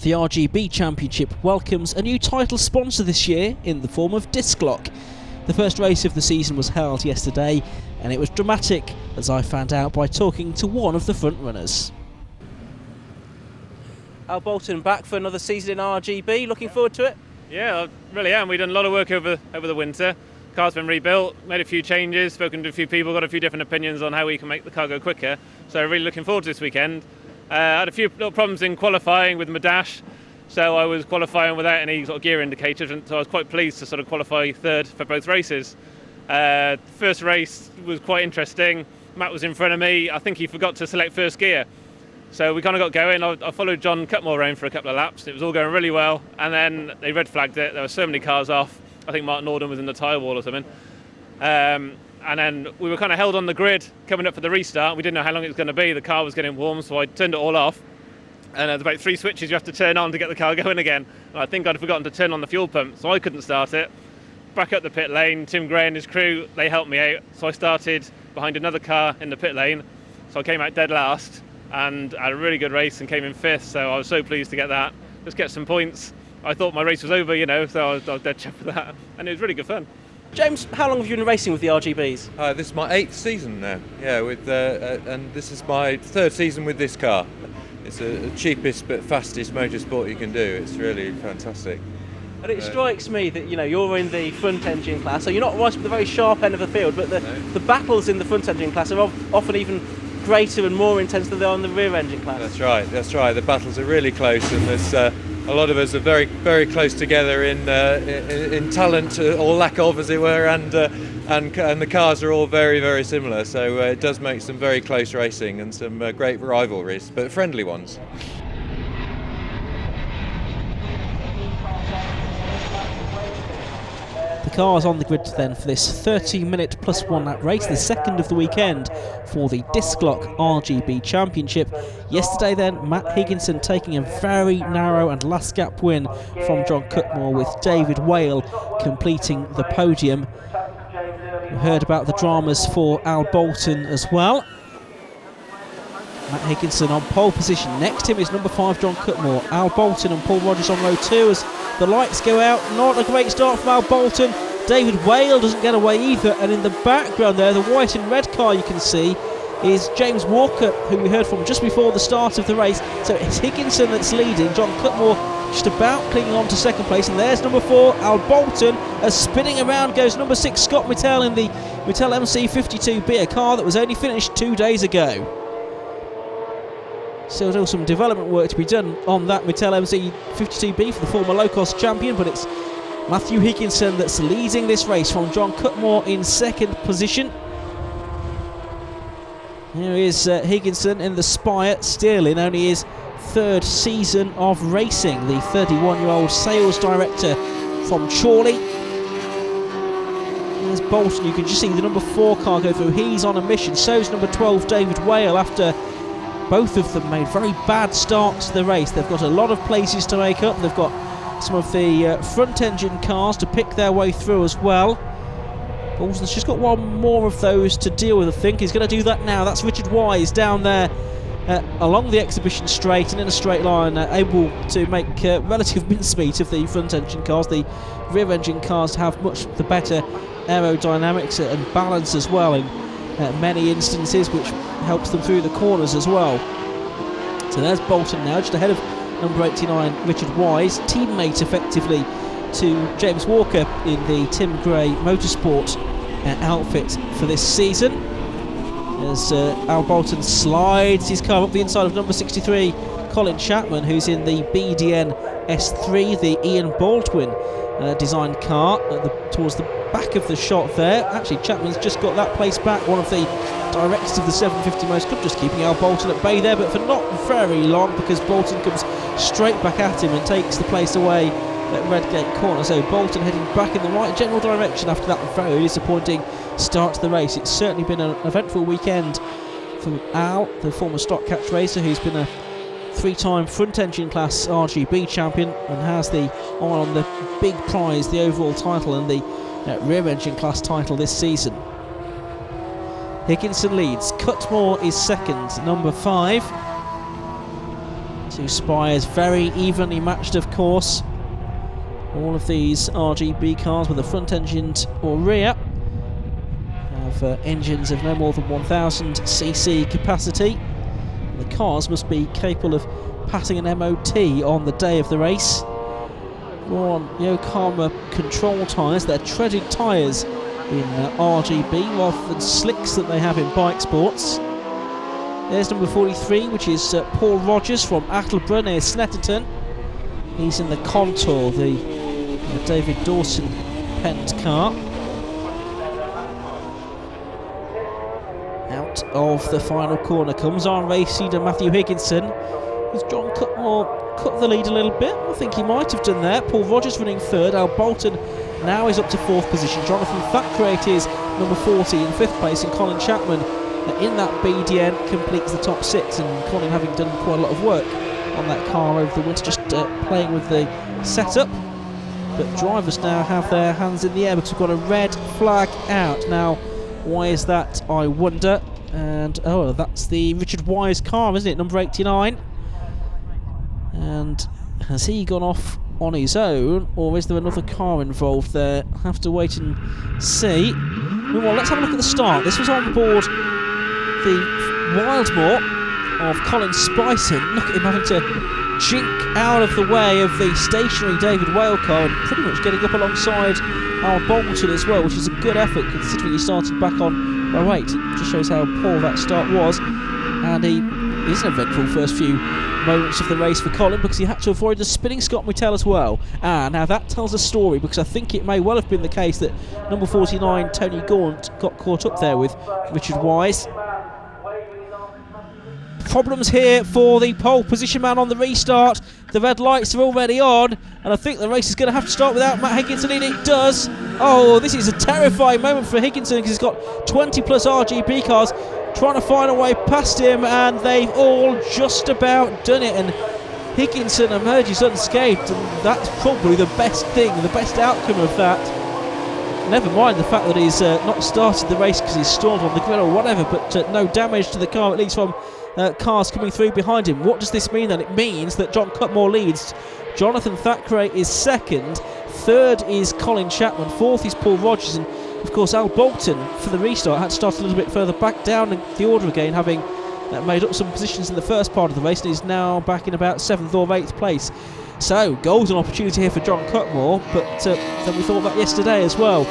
The RGB Championship welcomes a new title sponsor this year in the form of Disklok. The first race of the season was held yesterday, and it was dramatic, as I found out by talking to one of the front runners. Al Bolton back for another season in RGB, looking forward to it? Yeah, I really am. We've done a lot of work over the winter. The car's been rebuilt, made a few changes, spoken to a few people, got a few different opinions on how we can make the car go quicker. So really looking forward to this weekend. I had a few little problems in qualifying with my dash, so I was qualifying without any sort of gear indicators, and so I was quite pleased to sort of qualify third for both races. First race was quite interesting. Matt was in front of me. I think he forgot to select first gear. So we kind of got going. I followed John Cutmore around for a couple of laps. It was all going really well, and then they red flagged it. There were so many cars off. I think Martin Norden was in the tyre wall or something. And then we were kind of held on the grid coming up for the restart. We didn't know how long it was going to be. The car was getting warm, so I turned it all off. And there's about 3 switches you have to turn on to get the car going again. And I think I'd forgotten to turn on the fuel pump, so I couldn't start it. Back up the pit lane, Tim Gray and his crew, they helped me out. So I started behind another car in the pit lane. So I came out dead last and had a really good race and came in 5th. So I was so pleased to get that. Just get some points. I thought my race was over, you know, so I was dead chuffed with that. And it was really good fun. James, how long have you been racing with the RGBs? This is my 8th season now, yeah, and this is my 3rd season with this car. It's the cheapest but fastest motorsport you can do. It's really fantastic. And it strikes me that, you know, you're in the front engine class, so you're not right at the very sharp end of the field, but the battles in the front engine class are often even greater and more intense than they are in the rear engine class. That's right. The battles are really close, and there's a lot of us are very, very close together in talent, or lack of, as it were, and the cars are all very, very similar. So it does make some very close racing and some great rivalries, but friendly ones. The cars on the grid then for this 30-minute plus 1 lap race, the second of the weekend for the Disklok RGB Championship. Yesterday then, Matt Higginson taking a very narrow and last gap win from John Cutmore, with David Whale completing the podium. We heard about the dramas for Al Bolton as well. Matt Higginson on pole position. Next to him is number 5 John Cutmore. Al Bolton and Paul Rogers on row 2 as the lights go out. Not a great start from Al Bolton. David Whale doesn't get away either, and in the background there, the white and red car you can see is James Walker, who we heard from just before the start of the race. So it's Higginson that's leading. John Cutmore just about clinging on to second place, and there's number 4 Al Bolton. As spinning around goes number 6 Scott Mittell in the Mittell MC52B, a car that was only finished 2 days ago. Still some development work to be done on that Mittell MC52B for the former low-cost champion, but it's Matthew Higginson that's leading this race from John Cutmore in second position. Here is Higginson in the Spire, still in only his 3rd season of racing. The 31-year-old sales director from Chorley. There's Bolton, you can just see the number 4 car go through. He's on a mission. So's number 12 David Whale, after both of them made very bad starts to the race. They've got a lot of places to make up. They've got some of the front engine cars to pick their way through as well. Bolton's just got one more of those to deal with, I think. He's going to do that now. That's Richard Wise down there along the exhibition straight and in a straight line, able to make relative mincemeat of the front engine cars. The rear engine cars have much the better aerodynamics and balance as well in many instances, which helps them through the corners as well. So there's Bolton now, just ahead of number 89 Richard Wise, teammate effectively to James Walker in the Tim Gray Motorsport outfit for this season, as Al Bolton slides his car up the inside of number 63 Colin Chapman, who's in the BDN S3, the Ian Baldwin designed car towards the back of the shot there. Actually, Chapman's just got that place back. One of the directors of the 750 Most Club just keeping Al Bolton at bay there, but for not very long, because Bolton comes straight back at him and takes the place away at Redgate Corner. So Bolton heading back in the right general direction after that very disappointing start to the race. It's certainly been an eventful weekend for Al, the former stock catch racer, who's been a 3-time front engine class RGB champion and has the eye on the big prize, the overall title, and the rear engine class title this season. Higginson leads. Cutmore is second, number 5. Two Spires, very evenly matched, of course. All of these RGB cars with a front engined or rear have engines of no more than 1000cc capacity. The cars must be capable of passing an MOT on the day of the race. More on Yokohama control tyres. They're treaded tyres in RGB rather than slicks that they have in bike sports. There's number 43, which is Paul Rogers from Attleborough near Snetterton. He's in the Contour, the David Dawson penned car. Out of the final corner comes our race leader Matthew Higginson. Has John Cutmore cut the lead a little bit? I think he might have done there. Paul Rogers running third. Al Bolton now is up to fourth position. Jonathan Thackeray is number 40 in fifth place, and Colin Chapman in that BDN completes the top six, and Colin having done quite a lot of work on that car over the winter, just playing with the setup. But drivers now have their hands in the air because we've got a red flag out. Now, why is that, I wonder? And, oh, that's the Richard Wise car, isn't it? Number 89. And has he gone off on his own, or is there another car involved there? I'll have to wait and see. Well, let's have a look at the start. This was on board the Wildmore of Colin Spicer. Look at him having to jink out of the way of the stationary David Whale car and pretty much getting up alongside Al Bolton as well, which is a good effort considering he started back on row 8. It just shows how poor that start was, and he is an eventful first few moments of the race for Colin because he had to avoid the spinning Scott Mutel as well. Now that tells a story, because I think it may well have been the case that number 49 Tony Gaunt got caught up there with Richard Wise. Problems here for the pole position man on the restart. The red lights are already on, and I think the race is going to have to start without Matt Higginson in. It does. Oh, this is a terrifying moment for Higginson because he's got 20 plus RGB cars trying to find a way past him, and they've all just about done it, and Higginson emerges unscathed, and that's probably the best thing, the best outcome of that. Never mind the fact that he's not started the race because he's stalled on the grid or whatever, but no damage to the car, at least from cars coming through behind him. What does this mean then? It means that John Cutmore leads. Jonathan Thackeray is second. Third is Colin Chapman. Fourth is Paul Rogers. And of course, Al Bolton for the restart had to start a little bit further back down in the order again, having made up some positions in the first part of the race, and is now back in about 7th or 8th place. So, golden opportunity here for John Cutmore, but then we thought that yesterday as well,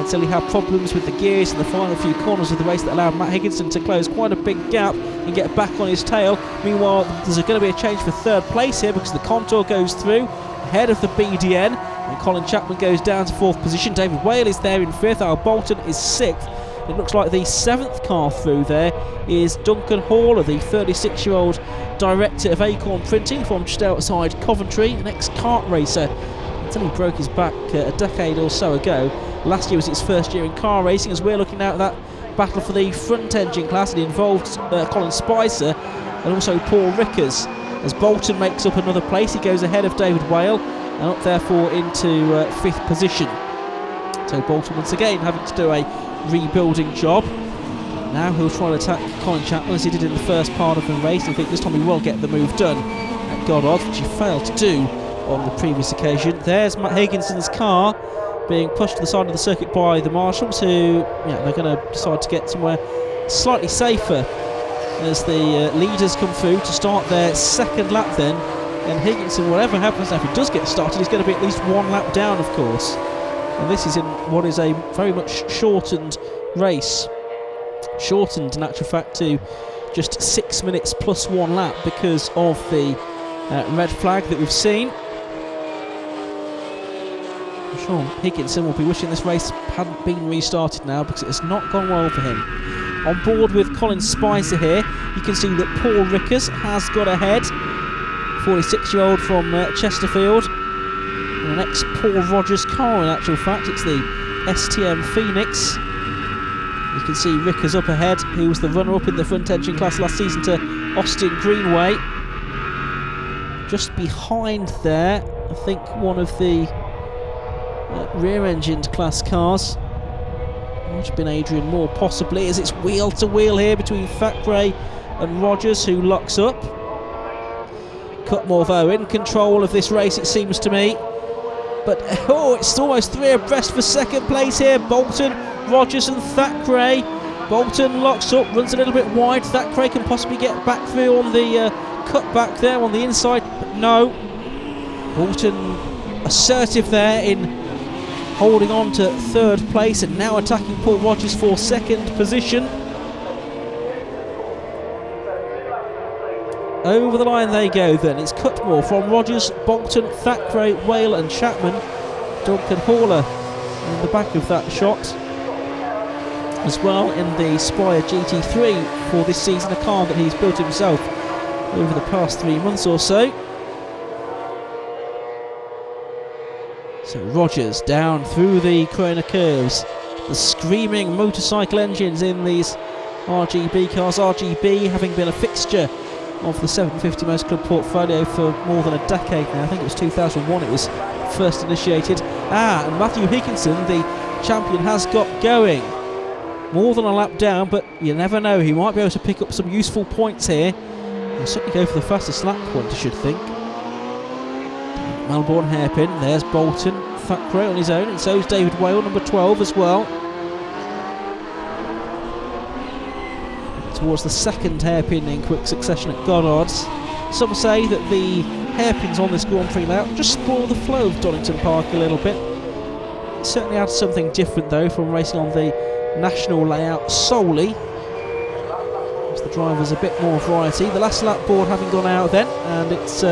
until he had problems with the gears in the final few corners of the race that allowed Matt Higginson to close quite a big gap and get back on his tail. Meanwhile, there's going to be a change for third place here because the Contour goes through ahead of the BDN, and Colin Chapman goes down to 4th position. David Whale is there in 5th. Al Bolton is 6th. It looks like the 7th car through there is Duncan Haller, the 36-year-old director of Acorn Printing from just outside Coventry, an ex-kart racer until he broke his back a decade or so ago. Last year was his first year in car racing, as we're looking at that battle for the front engine class. It involved Colin Spicer and also Paul Rickers. As Bolton makes up another place, he goes ahead of David Whale and up therefore into 5th position. So Bolton once again having to do a rebuilding job. Now he'll try to attack Colin Chapman as he did in the first part of the race. I think this time he will get the move done at Goddard, which he failed to do on the previous occasion. There's Matt Higginson's car being pushed to the side of the circuit by the marshals, who they're going to decide to get somewhere slightly safer as the leaders come through to start their second lap then. And Higginson, whatever happens now, if he does get started, he's going to be at least one lap down, of course. And this is in what is a very much shortened race. Shortened, in actual fact, to just 6 minutes plus 1 lap because of the red flag that we've seen. I'm sure Higginson will be wishing this race hadn't been restarted now because it has not gone well for him. On board with Colin Spicer here, you can see that Paul Rickers has got ahead. 46-year-old from Chesterfield. An ex-Paul Rogers car, in actual fact. It's the STM Phoenix. You can see Rickers up ahead, who was the runner-up in the front engine class last season to Austin Greenway. Just behind there, I think one of the rear-engined class cars. Might have been Adrian Moore, possibly, as it's wheel-to-wheel here between Thackeray and Rogers, who locks up. Cutmore, though, in control of this race, it seems to me. But, it's almost 3 abreast for second place here. Bolton, Rogers and Thackeray. Bolton locks up, runs a little bit wide. Thackeray can possibly get back through on the cutback there on the inside, but no. Bolton assertive there in holding on to 3rd place and now attacking Paul Rogers for 2nd position. Over the line they go then. It's Cutmore from Rogers, Bolton, Thackeray, Whale and Chapman. Duncan Haller in the back of that shot as well in the Spire GT3 for this season, a car that he's built himself over the past 3 months or so. So Rogers down through the corner curves, the screaming motorcycle engines in these RGB cars. RGB having been a fixture of the 750 Most Club portfolio for more than a decade now. I think it was 2001 it was first initiated. And Matthew Higginson, the champion, has got going. More than a lap down, but you never know, he might be able to pick up some useful points here. He'll certainly go for the fastest lap point, I should think. Melbourne hairpin, there's Bolton, Thackeray on his own, and so is David Whale, number 12 as well. Towards the 2nd hairpin in quick succession at Goddard's. Some say that the hairpins on this Grand Prix layout just spoil the flow of Donington Park a little bit. It certainly adds something different though from racing on the national layout solely. Gives the drivers a bit more variety. The last lap board having gone out then, and it's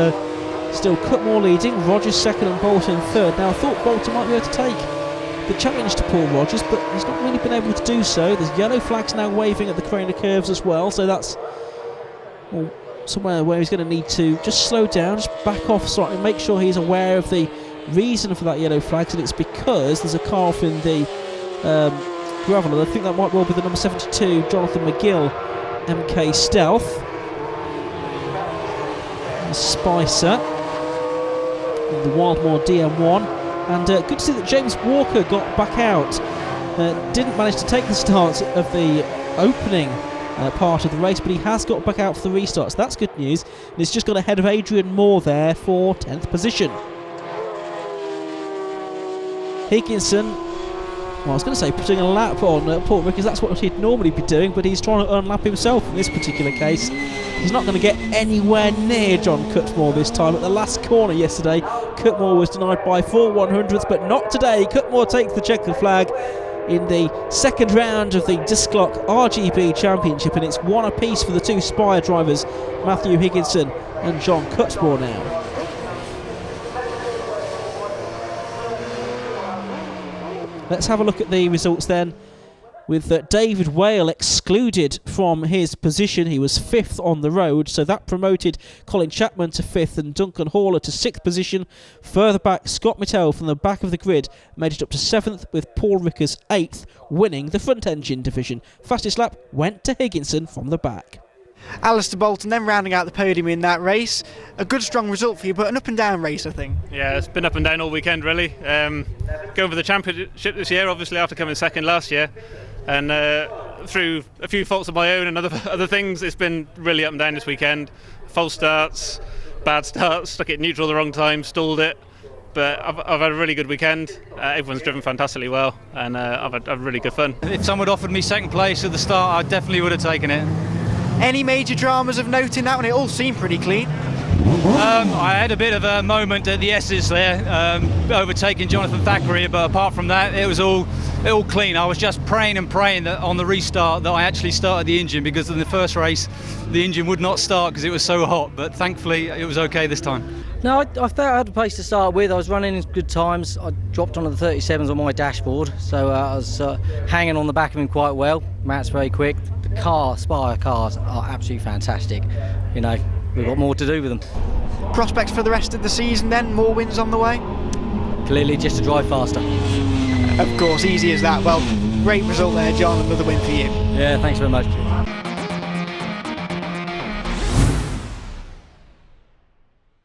still Cutmore leading, Rogers 2nd and Bolton 3rd. Now I thought Bolton might be able to take the challenge to Paul Rogers, but he's not really been able to do so. There's yellow flags now waving at the corner curves as well, so that's somewhere where he's going to need to just slow down, just back off slightly, make sure he's aware of the reason for that yellow flags, and it's because there's a car off in the gravel, and I think that might well be the number 72 Jonathan McGill MK Stealth. And Spicer in the Wildmoor DM1. And good to see that James Walker got back out. Didn't manage to take the start of the opening part of the race, but he has got back out for the restart, so that's good news. And he's just got ahead of Adrian Moore there for 10th position. Higginson, well, I was going to say putting a lap on Paul, because that's what he'd normally be doing, but he's trying to unlap himself in this particular case. He's not going to get anywhere near John Cutmore this time. At the last corner yesterday, Cutmore was denied by 4/100ths, but not today. Cutmore takes the checkered flag in the 2nd round of the Disklok RGB Championship, and it's 1 apiece for the 2 Spire drivers, Matthew Higginson and John Cutmore now. Let's have a look at the results then, with David Whale excluded from his position. He was 5th on the road, so that promoted Colin Chapman to 5th and Duncan Haller to 6th position. Further back, Scott Mittell from the back of the grid made it up to 7th, with Paul Rickers 8th, winning the front engine division. Fastest lap went to Higginson from the back. Alistair Bolton then rounding out the podium in that race. A good strong result for you, but an up and down race, I think. Yeah, it's been up and down all weekend really. Going for the championship this year, obviously after coming 2nd last year, and through a few faults of my own and other things, it's been really up and down this weekend. False starts, bad starts, stuck it neutral the wrong time, stalled it. But I've had a really good weekend. Everyone's driven fantastically well, and I've had really good fun. If someone had offered me 2nd place at the start, I definitely would have taken it. Any major dramas of note in that one? It all seemed pretty clean. I had a bit of a moment at the S's there, overtaking Jonathan Thackeray, but apart from that, it was all clean. I was just praying that on the restart that I actually started the engine, because in the first race the engine would not start because it was so hot, but thankfully it was okay this time. No, I felt I had a pace to start with. I was running in good times. I dropped onto the 37s on my dashboard, so I was hanging on the back of him quite well. Matt's very quick. The Spire cars are absolutely fantastic. You know, we've got more to do with them. Prospects for the rest of the season then? More wins on the way? Clearly just to drive faster. Of course, easy as that. Well, great result there, John. Another win for you. Yeah, thanks very much.